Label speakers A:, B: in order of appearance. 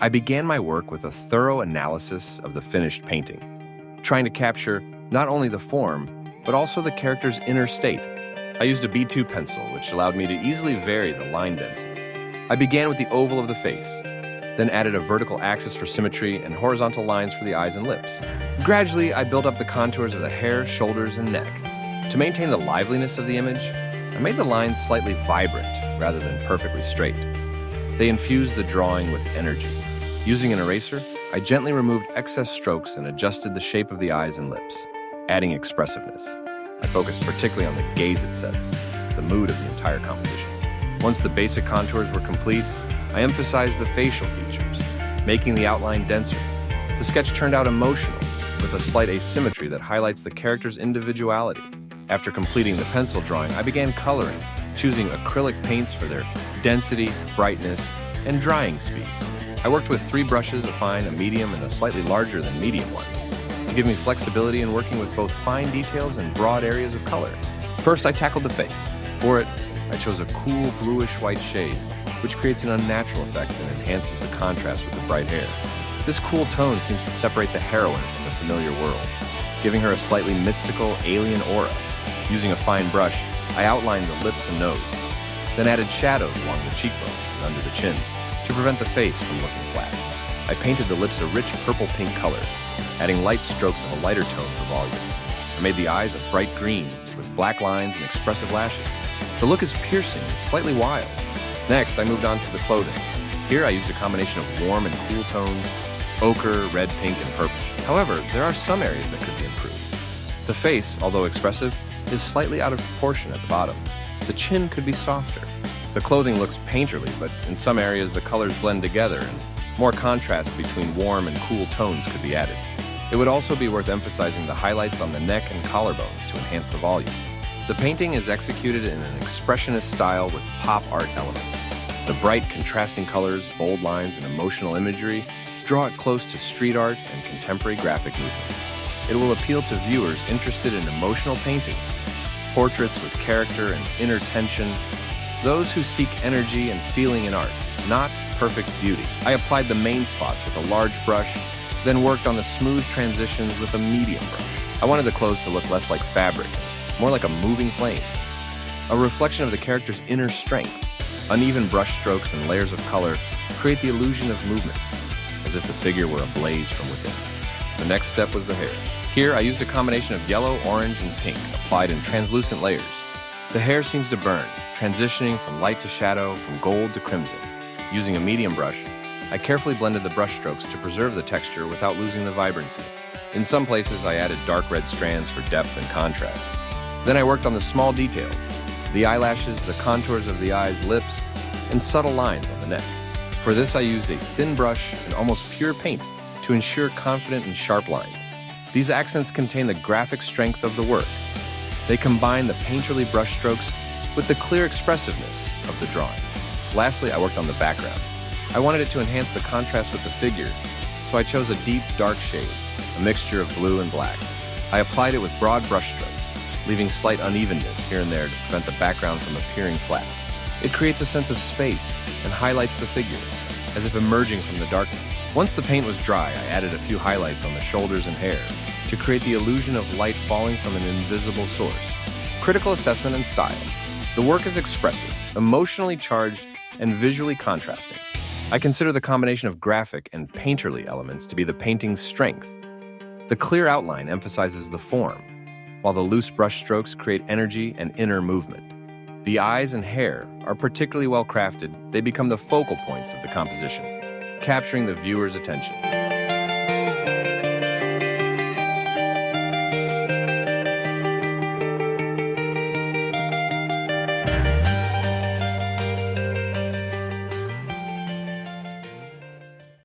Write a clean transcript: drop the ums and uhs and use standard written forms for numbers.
A: I began my work with a thorough analysis of the finished painting, trying to capture not only the form, but also the character's inner state. I used a B2 pencil, which allowed me to easily vary the line density. I began with the oval of the face, then added a vertical axis for symmetry and horizontal lines for the eyes and lips. Gradually, I built up the contours of the hair, shoulders, and neck. To maintain the liveliness of the image, I made the lines slightly vibrant rather than perfectly straight. They infused the drawing with energy. Using an eraser, I gently removed excess strokes and adjusted the shape of the eyes and lips, adding expressiveness. I focused particularly on the gaze it sets, the mood of the entire composition. Once the basic contours were complete, I emphasized the facial features, making the outline denser. The sketch turned out emotional, with a slight asymmetry that highlights the character's individuality. After completing the pencil drawing, I began coloring, choosing acrylic paints for their density, brightness, and drying speed. I worked with 3 brushes, a fine, a medium, and a slightly larger than medium one, to give me flexibility in working with both fine details and broad areas of color. First, I tackled the face. For it, I chose a cool bluish-white shade, which creates an unnatural effect and enhances the contrast with the bright hair. This cool tone seems to separate the heroine from the familiar world, giving her a slightly mystical, alien aura. Using a fine brush, I outlined the lips and nose, then added shadows along the cheekbones and under the chin to prevent the face from looking flat. I painted the lips a rich purple-pink color, adding light strokes of a lighter tone for volume. I made the eyes a bright green with black lines and expressive lashes. The look is piercing and slightly wild. Next, I moved on to the clothing. Here I used a combination of warm and cool tones, ochre, red, pink, and purple. However, there are some areas that could be improved. The face, although expressive, is slightly out of proportion at the bottom. The chin could be softer. The clothing looks painterly, but in some areas the colors blend together and more contrast between warm and cool tones could be added. It would also be worth emphasizing the highlights on the neck and collarbones to enhance the volume. The painting is executed in an expressionist style with pop art elements. The bright, contrasting colors, bold lines, and emotional imagery draw it close to street art and contemporary graphic movements. It will appeal to viewers interested in emotional painting, portraits with character and inner tension, those who seek energy and feeling in art, not perfect beauty. I applied the main spots with a large brush, then worked on the smooth transitions with a medium brush. I wanted the clothes to look less like fabric, more like a moving flame, a reflection of the character's inner strength. Uneven brush strokes and layers of color create the illusion of movement, as if the figure were ablaze from within. The next step was the hair. Here, I used a combination of yellow, orange, and pink, applied in translucent layers. The hair seems to burn, transitioning from light to shadow, from gold to crimson. Using a medium brush, I carefully blended the brush strokes to preserve the texture without losing the vibrancy. In some places, I added dark red strands for depth and contrast. Then I worked on the small details, the eyelashes, the contours of the eyes, lips, and subtle lines on the neck. For this, I used a thin brush and almost pure paint to ensure confident and sharp lines. These accents contain the graphic strength of the work. They combine the painterly brushstrokes with the clear expressiveness of the drawing. Lastly, I worked on the background. I wanted it to enhance the contrast with the figure, so I chose a deep, dark shade, a mixture of blue and black. I applied it with broad brushstrokes, leaving slight unevenness here and there to prevent the background from appearing flat. It creates a sense of space and highlights the figure, as if emerging from the darkness. Once the paint was dry, I added a few highlights on the shoulders and hair to create the illusion of light falling from an invisible source. Critical assessment and style. The work is expressive, emotionally charged, and visually contrasting. I consider the combination of graphic and painterly elements to be the painting's strength. The clear outline emphasizes the form, while the loose brush strokes create energy and inner movement. The eyes and hair are particularly well crafted. They become the focal points of the composition, capturing the viewer's attention.